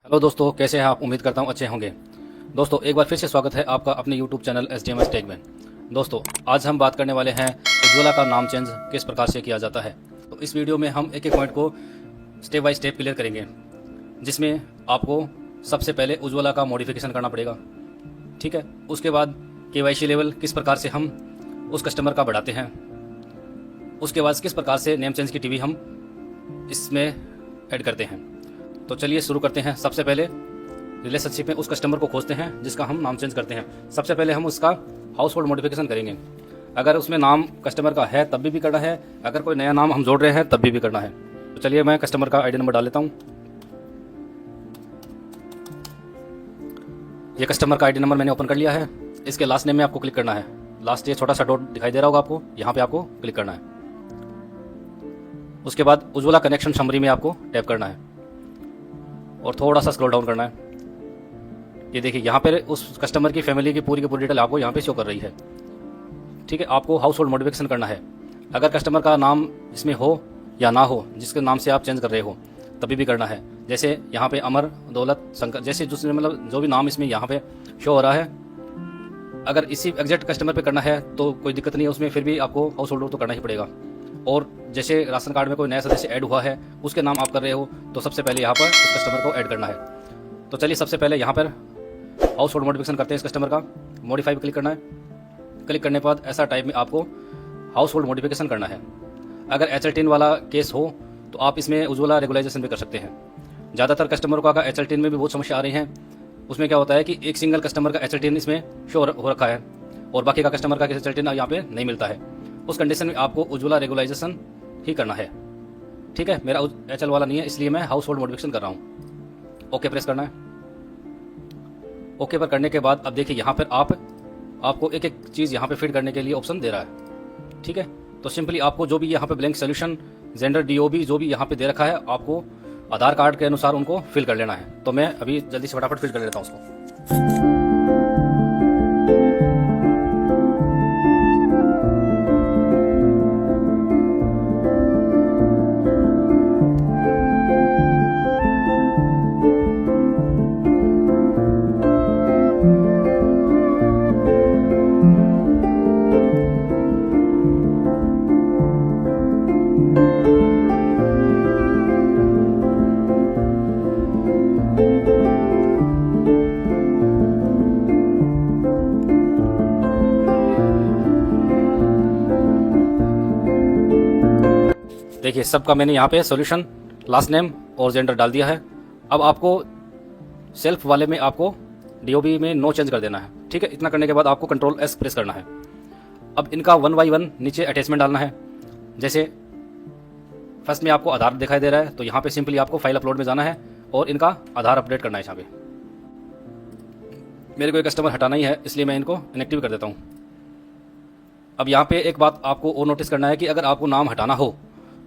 Hello दोस्तों, कैसे हैं आप? उम्मीद करता हूं अच्छे होंगे। दोस्तों, एक बार फिर से स्वागत है आपका अपने यूट्यूब चैनल SDMS टेक में। दोस्तों, आज हम बात करने वाले हैं उज्ज्वला का नाम चेंज किस प्रकार से किया जाता है। तो इस वीडियो में हम एक एक पॉइंट को स्टेप बाय स्टेप क्लियर करेंगे, जिसमें आपको सबसे पहले उज्ज्वला का मॉडिफिकेशन करना पड़ेगा। ठीक है, उसके बाद KYC लेवल किस प्रकार से हम उस कस्टमर का बढ़ाते हैं, उसके बाद किस प्रकार से नेम चेंज की टीवी हम इसमें ऐड करते हैं। तो चलिए शुरू करते हैं। सबसे पहले रिलेशनशिप में उस कस्टमर को खोजते हैं जिसका हम नाम चेंज करते हैं। सबसे पहले हम उसका हाउस होल्ड मॉडिफिकेशन करेंगे। अगर उसमें नाम कस्टमर का है तब भी करना है, अगर कोई नया नाम हम जोड़ रहे हैं तब भी करना है। तो चलिए मैं कस्टमर का ID नंबर डाल लेता हूँ। ये कस्टमर का ID नंबर मैंने ओपन कर लिया है। इसके लास्ट नेम में आपको क्लिक करना है। लास्ट ये छोटा सा डॉट दिखाई दे रहा होगा आपको, यहाँ पे आपको क्लिक करना है। उसके बाद उज्ज्वला कनेक्शन समरी में आपको टैप करना है और थोड़ा सा स्क्रॉल डाउन करना है। ये देखिए, यहाँ पर उस कस्टमर की फैमिली की पूरी डिटेल आपको यहाँ पे शो कर रही है। ठीक है, आपको हाउस होल्ड मॉडिफिकेशन करना है। अगर कस्टमर का नाम इसमें हो या ना हो, जिसके नाम से आप चेंज कर रहे हो, तभी भी करना है। जैसे यहाँ पे अमर, दौलत, शंकर, जैसे दूसरे मतलब जो भी नाम इसमें यहाँ पे शो हो रहा है, अगर इसी एग्जैक्ट कस्टमर पे करना है तो कोई दिक्कत नहीं है उसमें, फिर भी आपको हाउस होल्ड तो करना ही पड़ेगा। और जैसे राशन कार्ड में कोई नया सदस्य ऐड हुआ है, उसके नाम आप कर रहे हो, तो सबसे पहले यहाँ पर उस कस्टमर को ऐड करना है। तो चलिए सबसे पहले यहाँ पर हाउस होल्ड मॉडिफिकेशन करते हैं। इस कस्टमर का मॉडिफाई पर क्लिक करना है। क्लिक करने के बाद ऐसा टाइप में आपको हाउस होल्ड मॉडिफिकेशन करना है। अगर HL10 वाला केस हो तो आप इसमें उज्ज्वला रेगुलाइजेशन भी कर सकते हैं। ज़्यादातर कस्टमरों का HL10 में भी बहुत समस्या आ रही है। उसमें क्या होता है कि एक सिंगल कस्टमर का HL10 इसमें शो हो रखा है और बाकी का कस्टमर का HL10 यहाँ पे नहीं मिलता है। उस कंडीशन में आपको उज्ज्वला रेगुलाइजेशन ही करना है। ठीक है, मेरा HL वाला नहीं है, इसलिए मैं हाउस होल्ड मॉडिफिकेशन कर रहा हूँ। ओके प्रेस करना है। ओके पर करने के बाद अब देखिए, यहाँ पर आपको एक एक चीज़ यहाँ पे फिट करने के लिए ऑप्शन दे रहा है। ठीक है, तो सिंपली आपको जो भी यहाँ पे ब्लैंक सोल्यूशन, जेंडर, DOB जो भी यहाँ पे दे रखा है, आपको आधार कार्ड के अनुसार उनको फिल कर लेना है। तो मैं अभी जल्दी से फटाफट फिल कर लेता हूँ उसको। देखिए, सबका मैंने यहाँ पे सॉल्यूशन, लास्ट नेम और जेंडर डाल दिया है। अब आपको सेल्फ वाले में आपको DOB में नो चेंज कर देना है। ठीक है, इतना करने के बाद आपको Ctrl+S प्रेस करना है। अब इनका 1 बाय 1 नीचे अटैचमेंट डालना है। जैसे फर्स्ट में आपको आधार दिखाई दे रहा है, तो यहाँ पे सिंपली आपको फाइल अपलोड में जाना है और इनका आधार अपडेट करना है। यहाँ पे मेरे को एक कस्टमर हटाना ही है, इसलिए मैं इनको इनएक्टिव कर देता हूँ। अब यहाँ पे एक बात आपको और नोटिस करना है कि अगर आपको नाम हटाना हो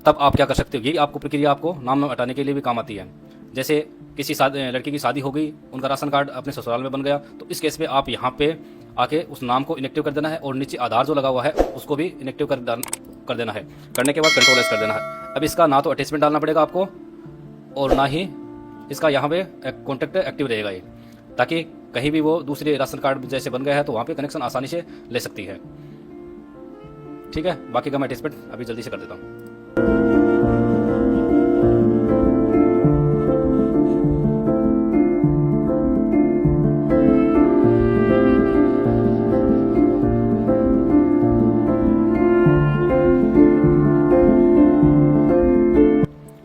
तब आप क्या कर सकते हो। यही आपको प्रक्रिया आपको नाम हटाने के लिए भी काम आती है। जैसे किसी लड़की की शादी हो गई, उनका राशन कार्ड अपने ससुराल में बन गया, तो इस केस में आप यहाँ पे आके उस नाम को इनएक्टिव कर देना है और नीचे आधार जो लगा हुआ है उसको भी इनएक्टिव कर देना है। करने के बाद Ctrl+S कर देना है। अब इसका ना तो अटैचमेंट डालना पड़ेगा आपको और ना ही इसका यहाँ पे कॉन्टैक्ट एक्टिव रहेगा ये, ताकि कहीं भी वो दूसरे राशन कार्ड जैसे बन गया है तो वहाँ पे कनेक्शन आसानी से ले सकती है। ठीक है, बाकी का मैं अटैचमेंट अभी जल्दी से कर देता हूँ।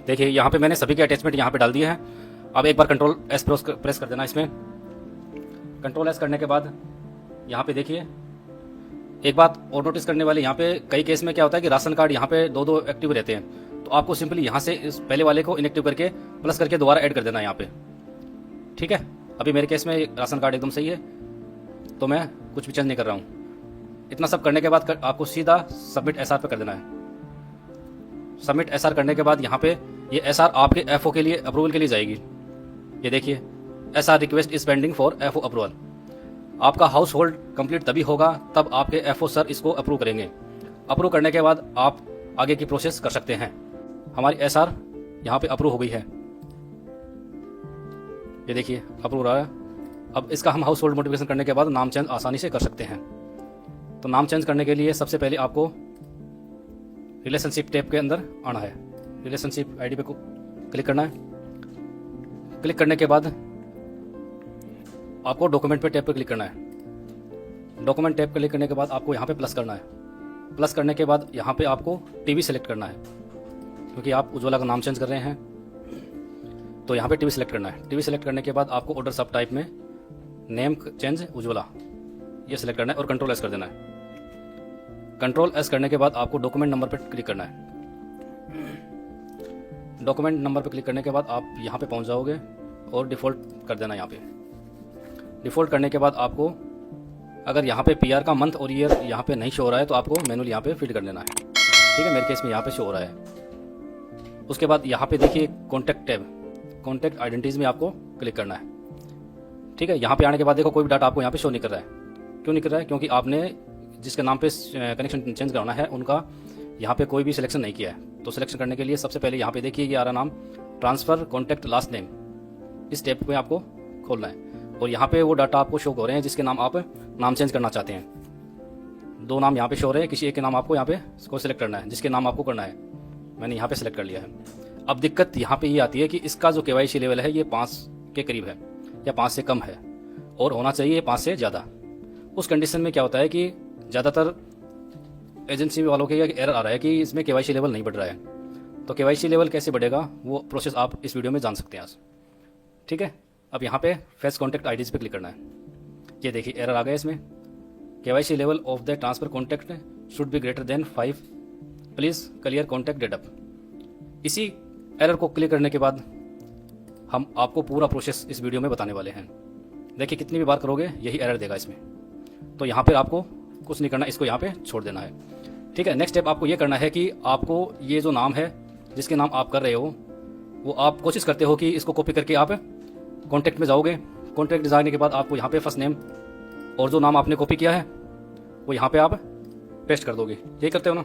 देखिए, यहाँ पे मैंने सभी के अटैचमेंट यहाँ पे डाल दिए हैं। अब एक बार Ctrl+S प्रेस कर देना। इसमें Ctrl+S करने के बाद यहाँ पे देखिए, एक बात और नोटिस करने वाली, यहाँ पे कई केस में क्या होता है कि राशन कार्ड यहाँ पे दो एक्टिव रहते हैं, तो आपको सिंपली यहाँ से इस पहले वाले को इनएक्टिव करके प्लस करके दोबारा ऐड कर देना है यहाँ पे। ठीक है, अभी मेरे केस में राशन कार्ड एकदम सही है, तो मैं कुछ भी चेंज नहीं कर रहा हूँ। इतना सब करने के बाद आपको सीधा सबमिट SR पे कर देना है। सबमिट SR करने के बाद यहाँ पे ये SR आपके FO के लिए अप्रूवल के लिए जाएगी। ये देखिए, SR request is pending for FO approval. आपका हाउस होल्ड कंप्लीट तभी होगा तब आपके FO सर इसको अप्रूव करेंगे। अप्रूव करने के बाद आप आगे की प्रोसेस कर सकते हैं। हमारी SR यहाँ पे अप्रूव हो गई है। ये देखिए अप्रूव रहा है। अब इसका हम हाउस होल्ड मॉडिफिकेशन करने के बाद नाम चेंज आसानी से कर सकते हैं। तो नाम चेंज करने के लिए सबसे पहले आपको रिलेशनशिप टैब के अंदर आना है। रिलेशनशिप आईडी पे को क्लिक करना है। क्लिक करने के बाद आपको डॉक्यूमेंट पे टैब पे क्लिक करना है। डॉक्यूमेंट टैब क्लिक करने के बाद आपको यहाँ पे प्लस करना है। प्लस करने के बाद यहाँ पे आपको टीवी सेलेक्ट करना है, क्योंकि आप उज्ज्वला का नाम चेंज कर रहे हैं तो यहाँ पे टीवी सेलेक्ट करना है। टीवी सेलेक्ट करने के बाद आपको ऑर्डर सब टाइप में नेम चेंज उज्ज्वला ये सिलेक्ट करना है और कंट्रोल एस कर देना है। कंट्रोल एस करने के बाद आपको डॉक्यूमेंट नंबर पर क्लिक करना है। डॉक्यूमेंट नंबर पर क्लिक करने के बाद आप यहाँ पे पहुँच जाओगे और डिफ़ॉल्ट कर देना। यहाँ पे डिफ़ॉल्ट करने के बाद आपको अगर यहाँ पे पीआर का मंथ और ईयर यहाँ पे नहीं शो हो रहा है तो आपको मैनुअली यहाँ पे फिल कर देना है। ठीक है, मेरे केस में यहाँ पे शो हो रहा है। उसके बाद यहाँ पे देखिए कॉन्टैक्ट टैब, कॉन्टैक्ट आइडेंटिटीज में आपको क्लिक करना है। ठीक है, यहाँ पे आने के बाद देखो कोई भी डाटा आपको यहाँ पे शो नहीं कर रहा है। क्यों नहीं कर रहा है? क्योंकि आपने जिसके नाम पे कनेक्शन चेंज कराना है उनका यहाँ पे कोई भी सिलेक्शन नहीं किया है। तो सिलेक्शन करने के लिए सबसे पहले यहाँ पे देखिए ये आ रहा नाम ट्रांसफर कॉन्टैक्ट लास्ट नेम, इस टैब पे आपको खोलना है और यहाँ पे वो डाटा आपको शो हो रहे हैं जिसके नाम आप नाम चेंज करना चाहते हैं। 2 नाम यहाँ पे शो हो रहे हैं, किसी एक के नाम आपको यहाँ पे इसको सिलेक्ट करना है जिसके नाम आपको करना है। मैंने यहाँ पे सिलेक्ट कर लिया है। अब दिक्कत यहाँ पे ये आती है कि इसका जो KYC लेवल है ये 5 के करीब है या 5 से कम है और होना चाहिए 5 से ज़्यादा। उस कंडीशन में क्या होता है कि ज़्यादातर एजेंसी वालों के एरर आ रहा है कि इसमें KYC लेवल नहीं बढ़ रहा है। तो KYC लेवल कैसे बढ़ेगा वो प्रोसेस आप इस वीडियो में जान सकते हैं आज। ठीक है, अब यहाँ पे फेस कॉन्टैक्ट आईडीज पे क्लिक करना है। ये देखिए एरर आ गया इसमें, KYC level of the transfer contact should be greater than 5, please clear contact date up. इसी एरर को क्लिक करने के बाद हम आपको पूरा प्रोसेस इस वीडियो में बताने वाले हैं। देखिए कितनी भी बार करोगे यही एरर देगा इसमें। तो यहाँ पे आपको कुछ नहीं करना, इसको यहाँ पे छोड़ देना है। ठीक है, नेक्स्ट स्टेप आपको ये करना है कि आपको ये जो नाम है जिसके नाम आप कर रहे हो वो आप कोशिश करते हो कि इसको कॉपी करके आप कॉन्टैक्ट में जाओगे। कॉन्टैक्ट जाने के बाद आपको यहाँ पे फर्स्ट नेम और जो नाम आपने कॉपी किया है वो यहाँ पे आप पेस्ट कर दोगे। यही करते हो ना?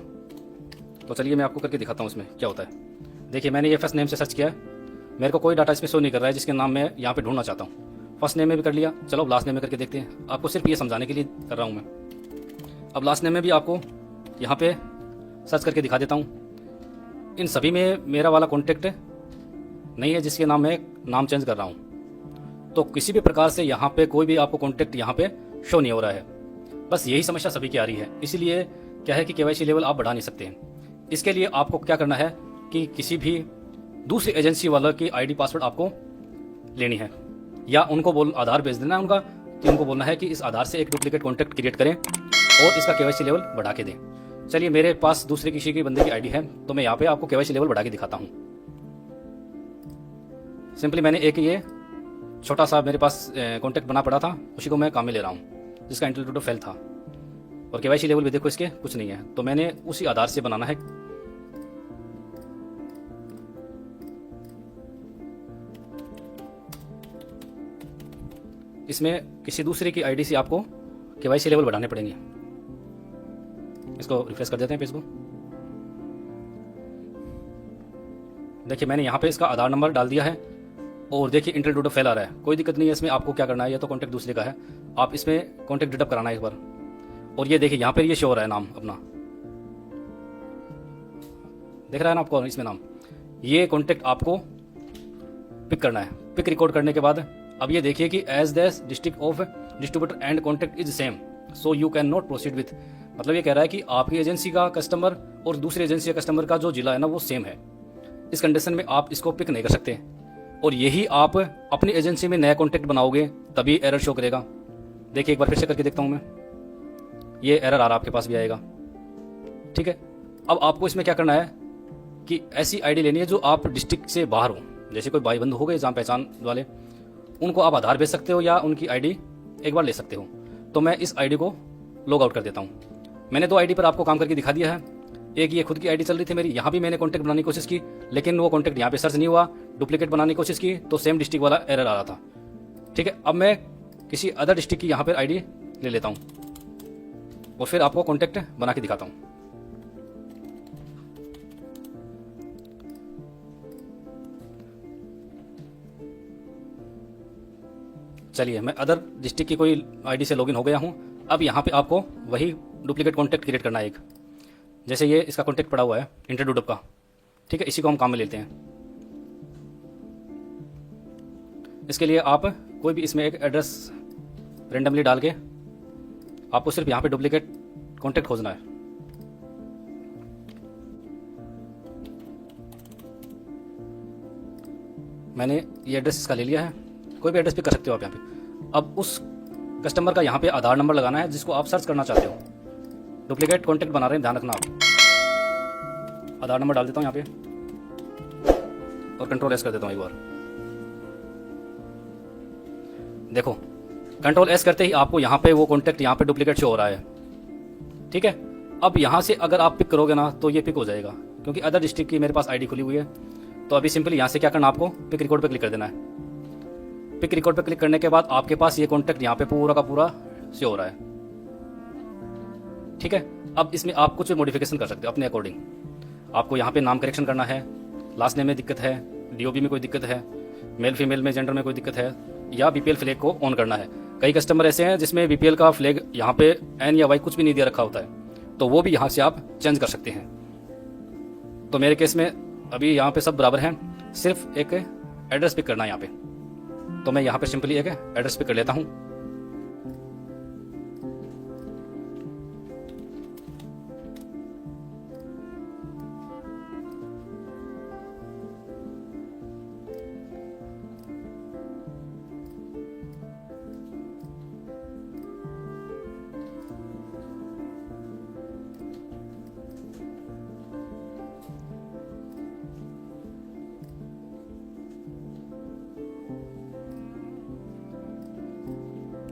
तो चलिए मैं आपको करके दिखाता हूँ इसमें क्या होता है। देखिए मैंने ये फर्स्ट नेम से सर्च किया है, मेरे को कोई डाटा इसमें शो नहीं कर रहा है जिसके नाम मैं यहाँ पे ढूंढना चाहता हूँ। फर्स्ट नेम में भी कर लिया, चलो लास्ट नेम में करके देखते हैं। आपको सिर्फ ये समझाने के लिए कर रहा हूँ मैं। अब लास्ट नेम में भी आपको यहाँ पे सर्च करके दिखा देता हूँ। इन सभी में मेरा वाला कॉन्टैक्ट नहीं है जिसके नाम मैं नाम चेंज कर रहा हूँ। तो किसी भी प्रकार से यहाँ पे कोई भी आपको कॉन्टैक्ट यहाँ पे शो नहीं हो रहा है। बस यही समस्या सभी की आ रही है। इसीलिए क्या है कि KYC लेवल आप बढ़ा नहीं सकते हैं। इसके लिए आपको क्या करना है कि किसी भी दूसरी एजेंसी वाला की ID पासवर्ड आपको लेनी है या उनको आधार भेज देना है उनका कि उनको बोलना है कि इस आधार से एक डुप्लीकेट कॉन्टैक्ट क्रिएट करें और इसका KYC लेवल बढ़ा के दें। चलिए मेरे पास दूसरे किसी की बंदे की ID है तो मैं यहाँ पे आपको KYC लेवल बढ़ा के दिखाता हूँ। सिंपली मैंने एक ये छोटा सा मेरे पास कॉन्टैक्ट बना पड़ा था, उसी को मैं काम में ले रहा हूँ जिसका इंटरव्यू फेल था और KYC लेवल भी देखो इसके कुछ नहीं है। तो मैंने उसी आधार से बनाना है। इसमें किसी दूसरे की ID से आपको KYC लेवल बढ़ाने पड़ेंगे। इसको रिफ्रेश कर देते हैं पेज को। देखिए मैंने यहाँ पे इसका आधार नंबर डाल दिया है और देखिए इंटरव्यू फेल आ रहा है। कोई दिक्कत नहीं है इसमें। आपको क्या करना है, ये तो कॉन्टैक्ट दूसरे का है, आप इसमें कॉन्टैक्ट डिडक्ट कराना है एक बार। और ये देखिए यहाँ पर ये शो हो रहा है नाम अपना, देख रहा है ना आपको इसमें नाम। ये कॉन्टैक्ट आपको पिक करना है। पिक रिकॉर्ड करने के बाद अब ये देखिए कि as the district of distributor and contact is same so you can not proceed with. मतलब ये कह रहा है कि आपकी एजेंसी का कस्टमर और दूसरी एजेंसी का कस्टमर का जो जिला है ना वो सेम है। इस कंडीशन में आप इसको पिक नहीं कर सकते और यही आप अपनी एजेंसी में नया कॉन्टैक्ट बनाओगे तभी एरर शो करेगा। देखिए एक बार फिर से करके देखता हूं मैं, ये एरर आ रहा आपके पास भी आएगा। ठीक है, अब आपको इसमें क्या करना है कि ऐसी ID लेनी है जो आप डिस्ट्रिक्ट से बाहर हो। जैसे कोई भाई बंधु हो गए जान पहचान वाले, उनको आप आधार भेज सकते हो या उनकी ID एक बार ले सकते हो। तो मैं इस ID को लॉग आउट कर देता हूँ। मैंने 2 ID पर आपको काम करके दिखा दिया है। एक ये खुद की ID चल रही थी मेरी, यहाँ भी मैंने कॉन्टैक्ट बनाने की कोशिश की लेकिन वो कॉन्टैक्ट यहाँ पे सर्च नहीं हुआ। डुप्लीकेट बनाने की कोशिश की तो सेम डिस्ट्रिक्ट वाला एरर आ रहा था। ठीक है, अब मैं किसी अदर डिस्ट्रिक्ट की यहाँ पर ID ले लेता हूँ और फिर आपको कॉन्टैक्ट बना के दिखाता हूँ। चलिए, मैं अदर डिस्ट्रिक्ट की कोई आईडी से लॉगिन हो गया हूँ। अब यहाँ पे आपको वही डुप्लीकेट कॉन्टैक्ट क्रिएट करना है एक। जैसे ये इसका कॉन्टैक्ट पड़ा हुआ है इंटरडूडप का, ठीक है, इसी को हम काम में लेते हैं। इसके लिए आप कोई भी इसमें एक एड्रेस रेंडमली डाल के आपको सिर्फ यहाँ पे डुप्लीकेट कॉन्टैक्ट खोजना है। मैंने ये एड्रेस इसका ले लिया है, कोई भी एड्रेस पे कर सकते हो आप यहाँ पे। अब उस कस्टमर का यहाँ पे आधार नंबर लगाना है जिसको आप सर्च करना चाहते हो। डुप्लीकेट कॉन्टैक्ट बना रहे हैं, ध्यान रखना आप। आधार नंबर डाल देता हूँ यहाँ पे और कंट्रोल एस कर देता हूँ एक बार। देखो, कंट्रोल एस करते ही आपको यहाँ पे वो कॉन्टैक्ट यहाँ पे डुप्लीकेट शो हो रहा है, ठीक है। अब यहाँ से अगर आप पिक करोगे ना तो ये पिक हो जाएगा, क्योंकि अदर डिस्ट्रिक्ट की मेरे पास आईडी खुली हुई है। तो अभी सिंपली यहाँ से क्या करना, आपको पिक रिकॉर्ड पे क्लिक कर देना है। पिक रिकॉर्ड पे क्लिक करने के बाद आपके पास ये कॉन्टैक्ट यहाँ पे पूरा का पूरा शो हो रहा है, ठीक है। अब इसमें आप कुछ मॉडिफिकेशन कर सकते हो अपने अकॉर्डिंग। आपको यहाँ पे नाम करेक्शन करना है, लास्ट नेम में दिक्कत है, डीओबी में कोई दिक्कत है, मेल फीमेल में जेंडर में कोई दिक्कत है, या बीपीएल फ्लैग को ऑन करना है। कई कस्टमर ऐसे हैं जिसमें बीपीएल का फ्लैग यहाँ पे एन या वाई कुछ भी नहीं दे रखा होता है, तो वो भी यहाँ से आप चेंज कर सकते हैं। तो मेरे केस में अभी यहाँ पे सब बराबर हैं, सिर्फ एक एड्रेस पिक करना है यहाँ पे। तो मैं यहाँ पे सिंपली एक एड्रेस पिक कर लेता हूँ।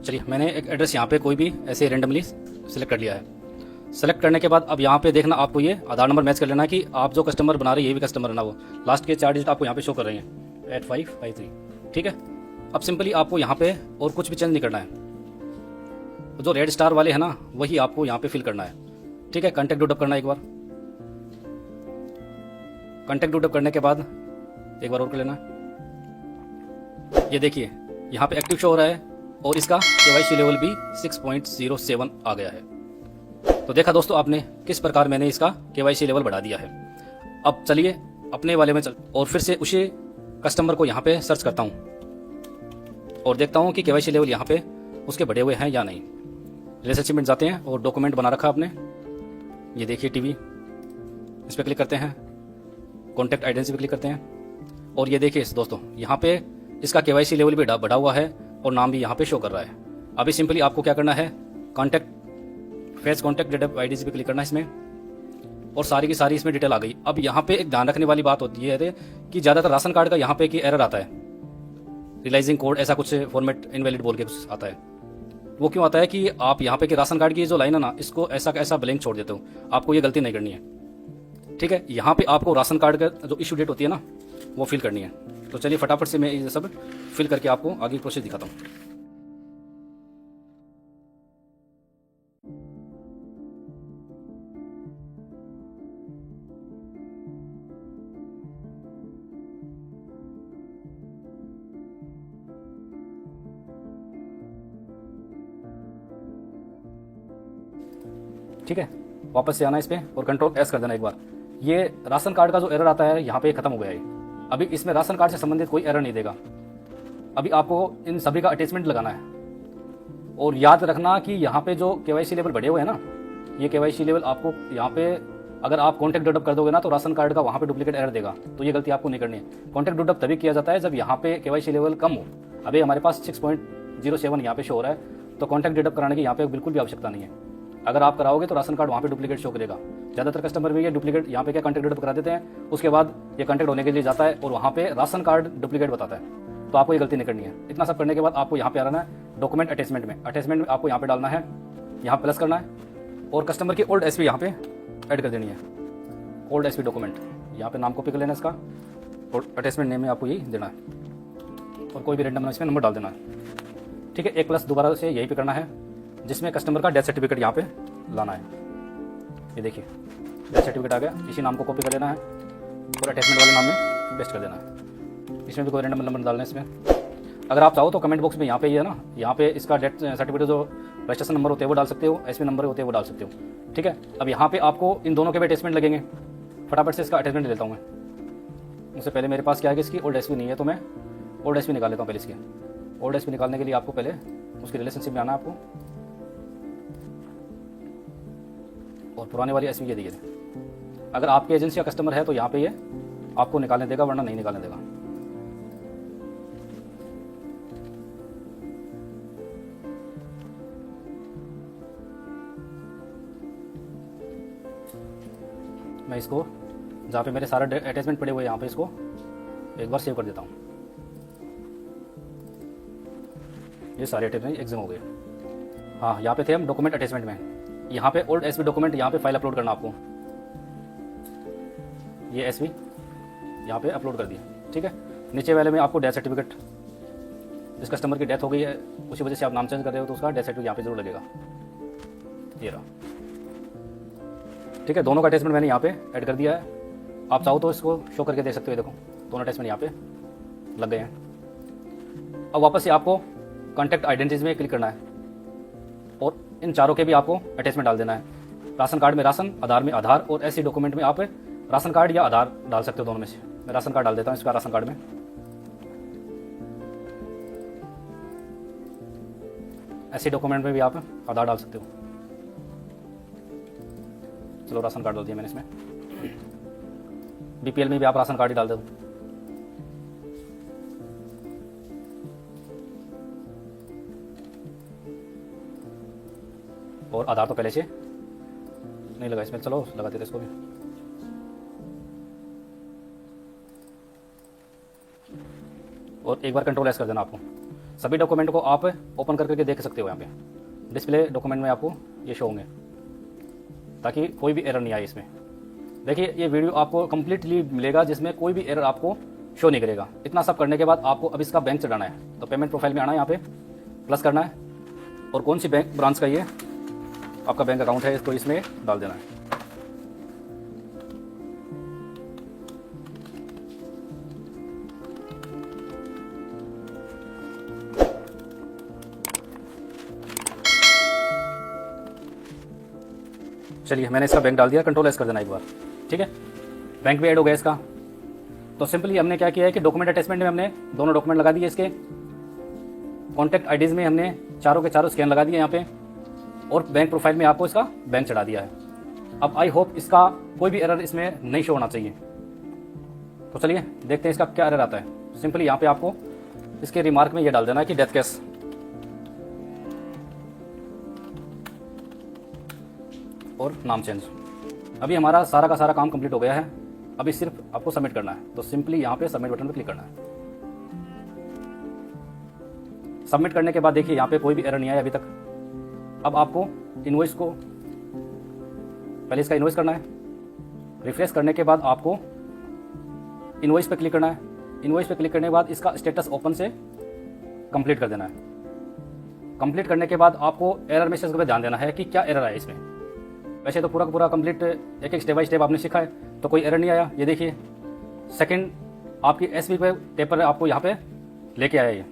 चलिए, मैंने एक एड्रेस यहाँ पे कोई भी ऐसे रेंडमली सिलेक्ट कर लिया है। सेलेक्ट करने के बाद अब यहाँ पे देखना, आपको ये आधार नंबर मैच कर लेना है कि आप जो कस्टमर बना रहे हैं ये भी कस्टमर है ना। वो लास्ट के 4 डिजिट आपको यहाँ पे शो कर रहे हैं 8553, ठीक है। अब सिंपली आपको यहाँ पे और कुछ भी चेंज नहीं करना है, जो रेड स्टार वाले हैं ना वही आपको यहाँ पे फिल करना है, ठीक है। कॉन्टैक्ट डुडअप करना है एक बार। कॉन्टैक्ट डुडअप करने के बाद एक बार और कर लेना है। ये देखिए यहाँ पे एक्टिव शो हो रहा है और इसका केवाईसी लेवल भी 6.07 आ गया है। तो देखा दोस्तों आपने किस प्रकार मैंने इसका केवाईसी लेवल बढ़ा दिया है। अब चलिए अपने वाले में चल और फिर से उसी कस्टमर को यहाँ पे सर्च करता हूँ और देखता हूँ कि केवाईसी लेवल यहाँ पे उसके बढ़े हुए हैं या नहीं। रिसर्च में जाते हैं और डॉक्यूमेंट बना रखा आपने, ये देखिए टीवी, इस पर क्लिक करते हैं, कॉन्टैक्ट आइडेंटिटी पे क्लिक करते हैं और ये देखिए दोस्तों यहाँ पे इसका केवाईसी लेवल भी बढ़ा हुआ है और नाम भी यहाँ पे शो कर रहा है। अभी सिंपली आपको क्या करना है, contact face contact data ID पे क्लिक करना है इसमें और सारी की सारी इसमें डिटेल आ गई। अब यहाँ पे एक ध्यान रखने वाली बात होती है कि ज्यादातर राशन कार्ड का यहाँ पे कि एरर आता है, रियलाइजिंग कोड ऐसा कुछ फॉर्मेट इनवैलिड बोल के कुछ आता है। वो क्यों आता है कि आप यहाँ पे कि राशन कार्ड की जो लाइन है ना इसको ऐसा का ऐसा ब्लैंक छोड़ देते हो। आपको ये गलती नहीं करनी है, ठीक है। यहाँ पे आपको राशन कार्ड का जो इशू डेट होती है ना वो फिल करनी है। तो चलिए फटाफट से मैं ये सब फिल करके आपको आगे प्रोसेस दिखाता हूँ। ठीक है, वापस से आना इस पे और कंट्रोल एस कर देना एक बार। ये राशन कार्ड का जो एरर आता है यहाँ पे खत्म हो गया है। अभी इसमें राशन कार्ड से संबंधित कोई एरर नहीं देगा। अभी आपको इन सभी का अटैचमेंट लगाना है और याद रखना कि यहाँ पे जो केवाईसी लेवल बढ़े हुए हैं ना, ये केवाईसी लेवल आपको यहाँ पे अगर आप कॉन्टैक्ट डेवलप कर दोगे ना तो राशन कार्ड का वहाँ पे डुप्लीकेट एरर देगा। तो ये गलती आपको नहीं करनी है। कॉन्टैक्ट डेवलप तभी किया जाता है जब यहाँ पे केवाईसी लेवल कम हो। अभी हमारे पास 6.07 यहाँ पे शो हो रहा है, तो कॉन्टैक्ट डेवलप कराने की यहाँ पे बिल्कुल भी आवश्यकता नहीं है। अगर आप कराओगे तो राशन कार्ड वहाँ पे डुप्लीकेट शो करेगा। ज़्यादातर कस्टमर भी ये डुप्लीकेट यहाँ पे क्या कॉन्टैक्ट डेवलप करा देते हैं, उसके बाद ये कॉन्टैक्ट होने के लिए जाता है और वहाँ पे राशन कार्ड डुप्लीकेट बताता है। तो आपको ये गलती नहीं करनी है। इतना सब करने के बाद आपको यहाँ पे आना है डॉक्यूमेंट अटैचमेंट में। अटैचमेंट में आपको यहाँ पे डालना है, यहाँ प्लस करना है और कस्टमर की ओल्ड एसपी यहाँ पे ऐड कर देनी है। ओल्ड एसपी डॉक्यूमेंट, यहाँ पे नाम कॉपी कर लेना इसका और अटैचमेंट नेम में आपको यही देना है और कोई भी रैंडम इसमें नंबर डाल देना है, ठीक है। 1+ दोबारा से यही पे करना है जिसमें कस्टमर का डेथ सर्टिफिकेट यहाँ पे लाना है। ये देखिए डेथ सर्टिफिकेट आ गया, इसी नाम को कॉपी कर लेना है और अटैचमेंट वाले नाम में पेस्ट कर देना है। इसमें भी कोई रैंडम नंबर डालना है इसमें। अगर आप चाहो तो कमेंट बॉक्स में यहाँ पे ये है ना, यहाँ पे इसका डेथ सर्टिफिकेट जो रजिस्ट्रेशन नंबर होते हैं वो डाल सकते हो, एसपी नंबर होते हैं वो डाल सकते हो। ठीक है, अब यहाँ पे आपको इन दोनों के भी अटैचमेंट लगेंगे। फटाफट से इसका अटैचमेंट लेता हूँ मैं। उससे पहले मेरे पास क्या है कि इसकी ओल्ड एसपी नहीं है, तो मैं ओल्ड एसपी निकाल लेता हूँ पहले इसकी। ओल्ड एसपी निकालने के लिए आपको पहले उसकी रिलेशनशिप में आना है आपको, और पुराने वाली एसपी ये दी है। अगर आपके एजेंसी का कस्टमर है तो यहाँ पे ये आपको निकालने देगा, वरना नहीं निकालने देगा। मैं इसको जहाँ पे मेरे सारे अटैचमेंट पड़े हुए यहाँ पे इसको एक बार सेव कर देता हूँ। ये सारे अटैचमेंट एग्जाम हो गए। हाँ, यहाँ पे थे हम डॉक्यूमेंट अटैचमेंट में। यहाँ पे ओल्ड एसबी डॉक्यूमेंट यहाँ पे फाइल अपलोड करना आपको। ये एसबी यहाँ पे अपलोड कर दिया। ठीक है, नीचे वाले में आपको डेथ सर्टिफिकेट, जिस कस्टमर की डेथ हो गई है उसी वजह से आप नाम चेंज कर रहे हो तो उसका डेथ सर्टिफिकेट यहाँ पे जरूर लगेगा। ये रहा। ठीक है, दोनों का अटैचमेंट मैंने यहाँ पे ऐड कर दिया है। आप चाहो तो इसको शो करके देख सकते हो। देखो दोनों अटैचमेंट यहाँ पे लग गए हैं। अब वापस से आपको कॉन्टैक्ट आइडेंटिटीज में क्लिक करना है और इन चारों के भी आपको अटैचमेंट डाल देना है। राशन कार्ड में राशन, आधार में आधार, और ऐसी डॉक्यूमेंट में आप राशन कार्ड या आधार डाल सकते हो, दोनों में से। मैं राशन कार्ड डाल देता हूँ इसका। राशन कार्ड में ऐसी डॉक्यूमेंट में भी आप आधार डाल सकते हो। चलो राशन कार्ड डाल दिया मैंने इसमें। बीपीएल में भी आप राशन कार्ड ही डाल दो। और आधार तो पहले से नहीं लगा इसमें, चलो लगा देते इसको भी। और एक बार कंट्रोल एस कर देना आपको। सभी डॉक्यूमेंट को आप ओपन करके देख सकते हो। यहाँ पे डिस्प्ले डॉक्यूमेंट में आपको ये शो होंगे, ताकि कोई भी एरर नहीं आए इसमें। देखिए ये वीडियो आपको कंप्लीटली मिलेगा जिसमें कोई भी एरर आपको शो नहीं करेगा। इतना सब करने के बाद आपको अब इसका बैंक चढ़ाना है। तो पेमेंट प्रोफाइल में आना है, यहाँ पे प्लस करना है, और कौन सी बैंक ब्रांच का ये आपका बैंक अकाउंट है इसको इसमें डाल देना है। चलिए मैंने इसका बैंक डाल दिया, कंट्रोल एस कर देना एक बार। ठीक है, बैंक भी ऐड हो गया इसका। तो सिंपली हमने क्या किया है कि डॉक्यूमेंट अटैचमेंट में हमने दोनों डॉक्यूमेंट लगा दिए इसके। कॉन्टैक्ट आईडीज में हमने चारों के चारों स्कैन लगा दिए यहाँ पे, और बैंक प्रोफाइल में आपको इसका बैंक चढ़ा दिया है। अब आई होप इसका कोई भी एरर इसमें नहीं शो होना चाहिए। तो चलिए देखते हैं इसका क्या एरर आता है। सिंपली यहाँ पे आपको इसके रिमार्क में ये डाल देना है कि डेथ केस, और नाम चेंज। अभी हमारा सारा का सारा काम कंप्लीट हो गया है। अभी सिर्फ आपको सबमिट करना है। तो सिंपली यहाँ पे सबमिट बटन पे क्लिक करना है। सबमिट करने के बाद देखिए यहाँ पे कोई भी एरर नहीं आया अभी तक। अब आपको इनवॉइस को पहले इसका इनवॉइस करना है। रिफ्रेश करने के बाद आपको इनवॉइस पे क्लिक करना है। इनवॉइस पे क्लिक करने के बाद इसका स्टेटस ओपन से कंप्लीट कर देना है। कंप्लीट करने के बाद आपको एरर मैसेज पे ध्यान देना है कि क्या एरर आया इसमें। वैसे तो पूरा का पूरा कंप्लीट एक एक स्टेप बाय स्टेप आपने सीखा है, तो कोई एरर नहीं आया। ये देखिए सेकंड आपकी एसबी पे पेपर आपको यहाँ पे लेके आया ये।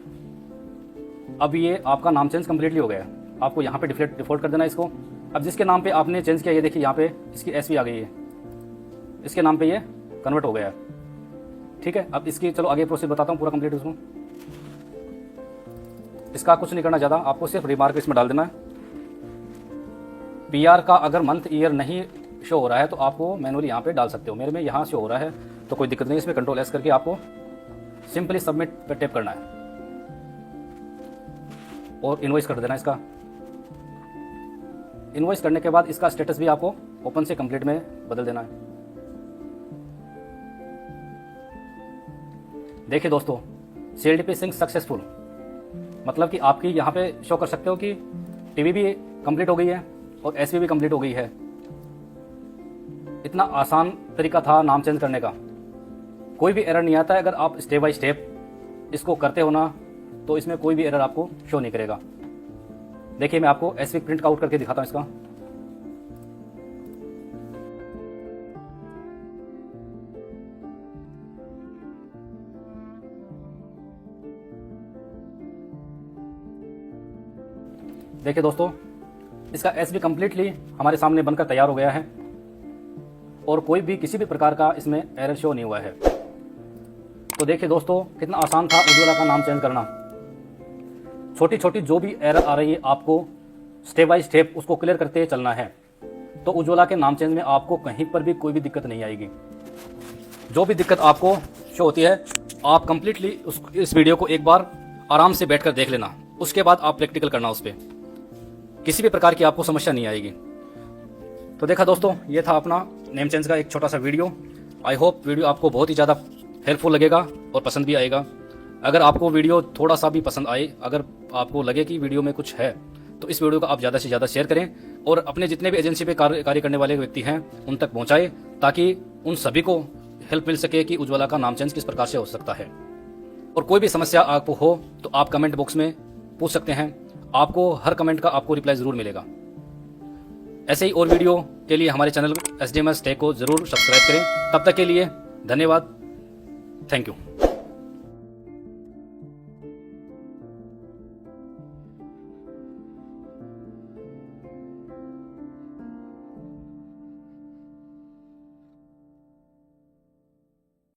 अब ये आपका नाम चेंज कंप्लीटली हो गया है। आपको यहाँ पे डिफॉल्ट कर देना है इसको। अब जिसके नाम पे आपने चेंज किया, ये देखिए यहाँ पे इसकी एसबी आ गई है, इसके नाम पे ये कन्वर्ट हो गया है। ठीक है, अब इसकी चलो आगे प्रोसेस बताता हूँ पूरा कंप्लीट उसको। इसका कुछ नहीं करना ज़्यादा, आपको सिर्फ रिमार्क इसमें डाल देना है। पीआर का अगर मंथ ईयर नहीं शो हो रहा है तो आपको मैनुअली यहाँ पे डाल सकते हो। मेरे में यहाँ शो हो रहा है तो कोई दिक्कत नहीं। इसमें कंट्रोल एस करके आपको सिंपली सबमिट पे टैप करना है और इनवॉइस कर देना है इसका। इनवॉइस करने के बाद इसका स्टेटस भी आपको ओपन से कंप्लीट में बदल देना है। देखिए दोस्तों, सीएलडीपी सिंक सक्सेसफुल, मतलब कि आपकी यहाँ पे शो कर सकते हो कि टीवी भी कंप्लीट हो गई है और एसवी भी कंप्लीट हो गई है। इतना आसान तरीका था नाम चेंज करने का। कोई भी एरर नहीं आता है। अगर आप स्टेप बाय स्टेप इसको करते हो ना, तो इसमें कोई भी एरर आपको शो नहीं करेगा। देखिए मैं आपको एसवी प्रिंट आउट करके दिखाता हूं इसका। देखिए दोस्तों, इसका एसबी कंप्लीटली हमारे सामने बनकर तैयार हो गया है और कोई भी किसी भी प्रकार का इसमें एरर शो नहीं हुआ है। तो देखिए दोस्तों, कितना आसान था उज्ज्वला का नाम चेंज करना। छोटी छोटी जो भी एरर आ रही है आपको स्टेप बाय स्टेप उसको क्लियर करते चलना है। तो उज्ज्वला के नाम चेंज में आपको कहीं पर भी कोई भी दिक्कत नहीं आएगी। जो भी दिक्कत आपको शो होती है आप कंप्लीटली इस वीडियो को एक बार आराम से बैठकर देख लेना, उसके बाद आप प्रैक्टिकल करना उस पर। किसी भी प्रकार की आपको समस्या नहीं आएगी। तो देखा दोस्तों, ये था अपना नेम चेंज का एक छोटा सा वीडियो। आई होप वीडियो आपको बहुत ही ज़्यादा हेल्पफुल लगेगा और पसंद भी आएगा। अगर आपको वीडियो थोड़ा सा भी पसंद आए, अगर आपको लगे कि वीडियो में कुछ है, तो इस वीडियो को आप ज़्यादा से ज़्यादा शेयर करें और अपने जितने भी एजेंसी पे कार्य करने वाले व्यक्ति हैं उन तक पहुँचाएं, ताकि उन सभी को हेल्प मिल सके कि उज्ज्वला का नाम चेंज किस प्रकार से हो सकता है। और कोई भी समस्या आपको हो तो आप कमेंट बॉक्स में पूछ सकते हैं, आपको हर कमेंट का आपको रिप्लाई ज़रूर मिलेगा। ऐसे ही और वीडियो के लिए हमारे चैनल SDMS टेक को ज़रूर सब्सक्राइब करें। तब तक के लिए धन्यवाद। Thank you.